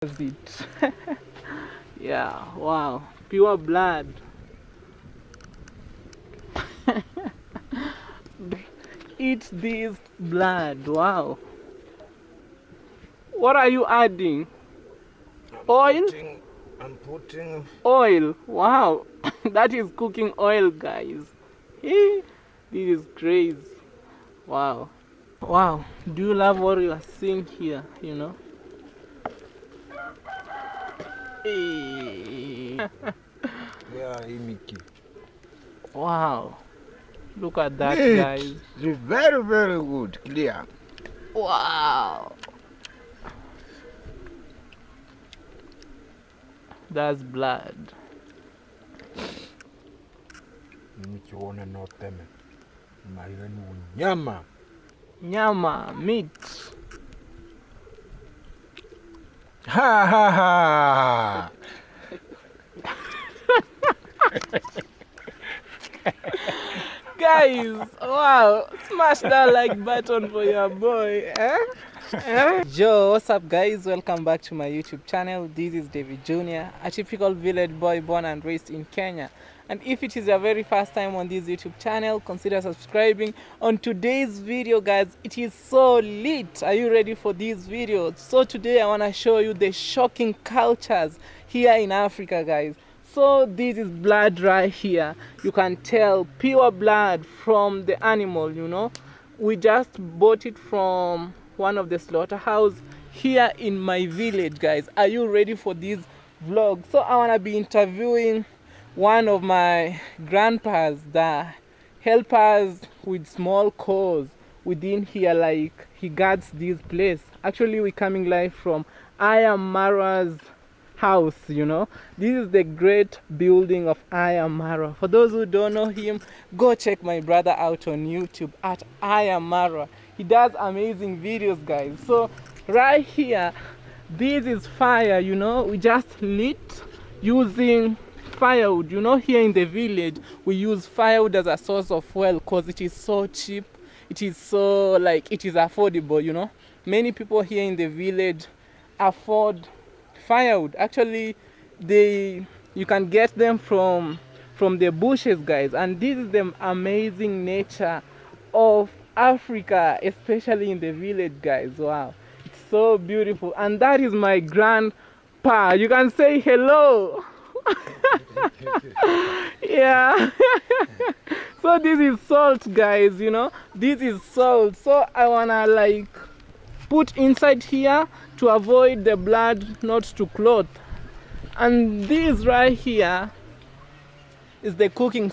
That's it. Yeah, wow, pure blood. Eat this blood. Wow. What are you adding? Oil? I'm putting Oil. Wow. That is cooking oil, guys. Eh, this is crazy. Wow. Wow. Do you love what you are seeing here? You know? Eh. yeah, Mickey. Wow. Look at that, Meat. guys. It's very, very good, clear. Wow. That's blood. Nikiona no teme. Mayenu nyama. Nyama, meat. Ha ha ha. Guys, wow, smash that like button for your boy, eh? Yo, what's up guys? Welcome back to my YouTube channel. This is Davy Jr., a typical village boy born and raised in Kenya. And if it is your very first time on this YouTube channel, consider subscribing. On today's video, guys, it is so lit. Are you ready for this video? So today I want to show you the shocking cultures here in Africa, guys. So this is blood right here. You can tell pure blood from the animal, you know. We just bought it from one of the slaughterhouse here in my village, guys. Are you ready for this vlog? So I want to be interviewing one of my grandpas that help us with small cause within here, like he guards this place. Actually, we're coming live from Mara's house, you know. This is the great building of Mara. For those who don't know him, go check my brother out on YouTube at Mara. He does amazing videos, guys. So right here, this is fire, you know. We just lit using firewood. You know, here in the village we use firewood as a source of fuel because it is so cheap. It is so, like, it is affordable, you know. Many people here in the village afford firewood. Actually, you can get them from the bushes, guys. And this is the amazing nature of Africa, especially in the village, guys. Wow, it's so beautiful. And that is my grandpa. You can say hello. Yeah. So this is salt, guys, you know. This is salt. So I wanna, like, put inside here to avoid the blood not to clot. And this right here is the cooking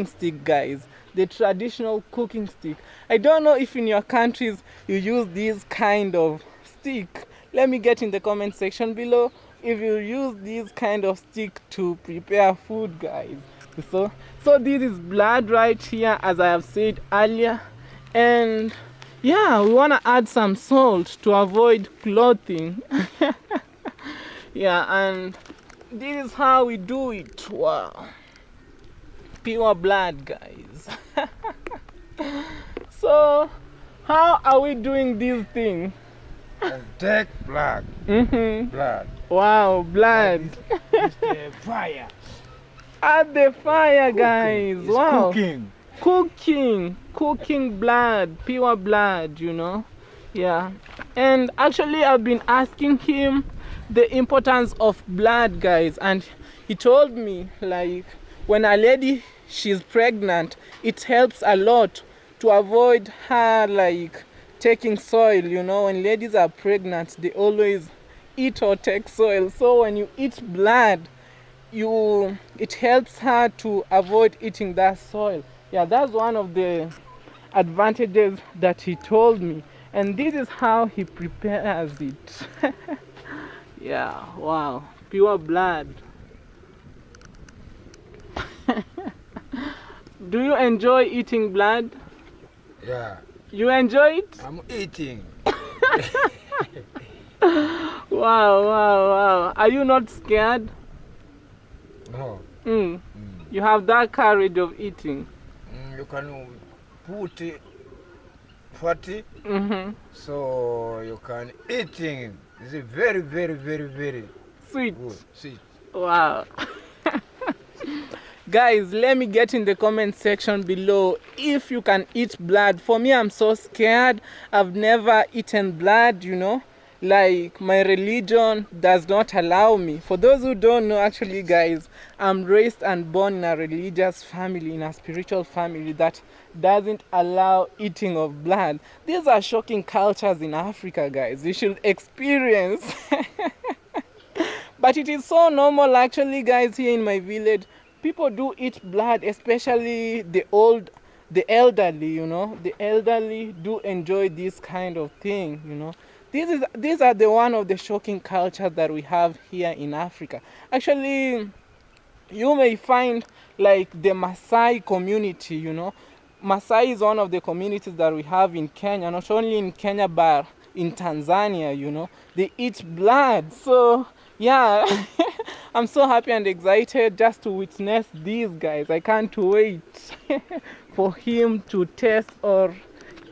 stick, guys. The traditional cooking stick. I don't know if in your countries you use this kind of stick. Let me get in the comment section below if you use this kind of stick to prepare food, guys. So this is blood right here, as I have said earlier. And yeah, we want to add some salt to avoid clothing. Yeah, and this is how we do it. Wow, pure blood, guys. So how are we doing this thing? Take blood. Blood. Wow, blood. It's the fire. Add the fire, guys. It's wow. Cooking blood, pure blood, you know. Yeah. And actually I've been asking him the importance of blood, guys, and he told me, like, when a lady she's pregnant, it helps a lot to avoid her, like, taking soil, you know. When ladies are pregnant, they always eat or take soil. So when you eat blood, it helps her to avoid eating that soil. Yeah, that's one of the advantages that he told me. And this is how he prepares it. Yeah, wow, pure blood. Do you enjoy eating blood? Yeah. You enjoy it? I'm eating. Wow. Are you not scared? No. You have that courage of eating. You can put it fatty, Mm-hmm. so you can eating It's a very, very, very, very Sweet. good. Sweet. Wow. Guys, let me get in the comment section below if you can eat blood. For me, I'm so scared. I've never eaten blood, you know. Like, my religion does not allow me. For those who don't know, actually, guys, I'm raised and born in a religious family, in a spiritual family that doesn't allow eating of blood. These are shocking cultures in Africa, guys. You should experience. But it is so normal, actually, guys, here in my village. People do eat blood, especially the elderly, you know. The elderly do enjoy this kind of thing, you know. These are the one of the shocking cultures that we have here in Africa. Actually, you may find like the Maasai community, you know. Maasai is one of the communities that we have in Kenya, not only in Kenya but in Tanzania, you know. They eat blood. So yeah, I'm so happy and excited just to witness these guys. I can't wait for him to test or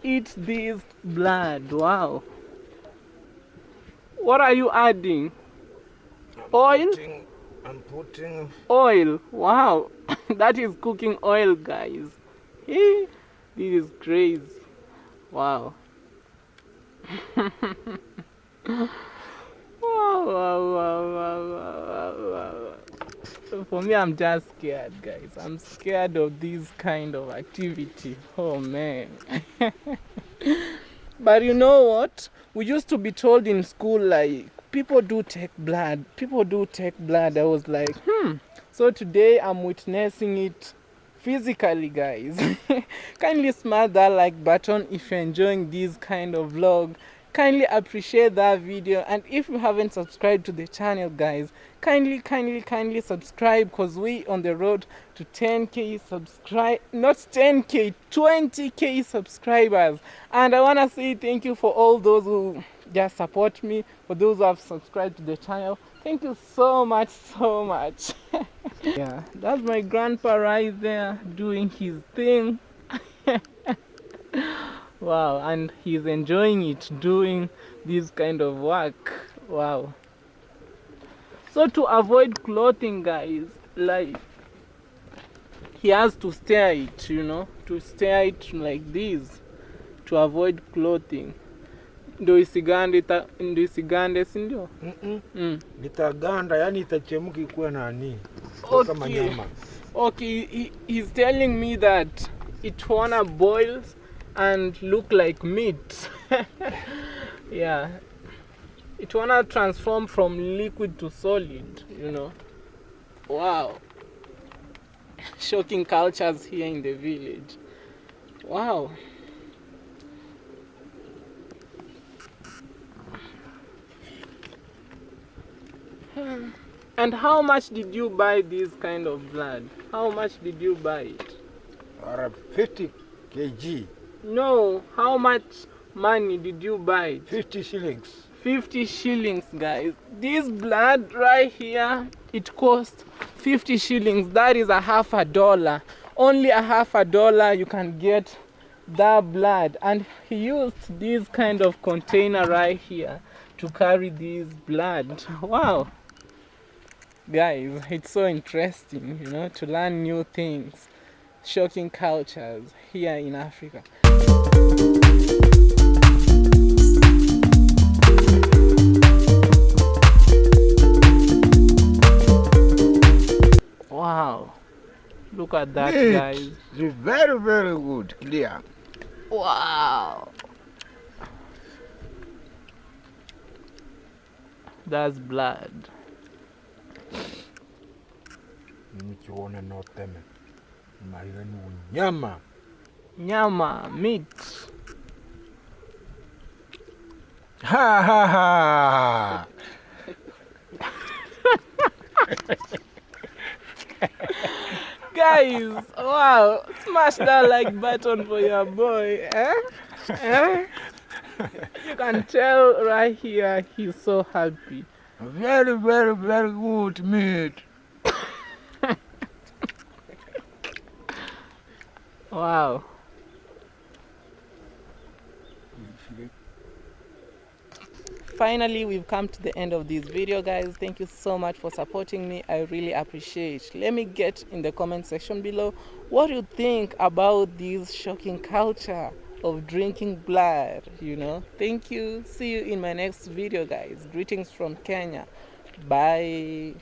eat this blood. Wow. What are you adding? Oil? I'm putting Oil. Wow. That is cooking oil, guys. Eh, this is crazy. Wow. Wow, wow, wow, wow, wow, wow. So for me, I'm just scared, guys. I'm scared of this kind of activity. Oh man. But you know what? We used to be told in school, like, people do take blood. People do take blood. I was like, So today I'm witnessing it physically, guys. Kindly smash that like button if you're enjoying this kind of vlog. Kindly appreciate that video, and if you haven't subscribed to the channel, guys, kindly subscribe, because we on the road to 10k subscribe, not 10k, 20k subscribers. And I want to say thank you for all those who just support me, for those who have subscribed to the channel. Thank you so much, so much. Yeah, that's my grandpa right there doing his thing. Wow, and he's enjoying it, doing this kind of work. Wow. So to avoid clothing, guys, like, he has to stare it, you know, to stare it like this to avoid clothing. Ndo isigande sindio? Litaganda, yani itachemka ikuwe nani? Kwa kama nyama. Okay, he's telling me that it wanna boil and look like meat. Yeah, it wanna transform from liquid to solid, you know. Wow. Shocking cultures here in the village. Wow. And how much did you buy this kind of blood? How much did you buy it? 50 kg. No, how much money did you buy it? 50 shillings. 50 shillings, guys. This blood right here, it cost 50 shillings. That is $50. Only $50 you can get that blood. And he used this kind of container right here to carry this blood. Wow. Guys, it's so interesting, you know, to learn new things, shocking cultures here in Africa. Wow, look at that, guys. It's very, very good, clear. Wow, that's blood. Nikiona no teme. Mayenu nyama. Nyama, meat. Ha ha ha. Guys, wow, smash that like button for your boy. You can tell right here he's so happy. Very, very, very good meat. Wow. Finally, we've come to the end of this video, guys. Thank you so much for supporting me. I really appreciate. Let me get in the comment section below what you think about this shocking culture of drinking blood. Thank you. See you in my next video, guys. Greetings from Kenya. Bye.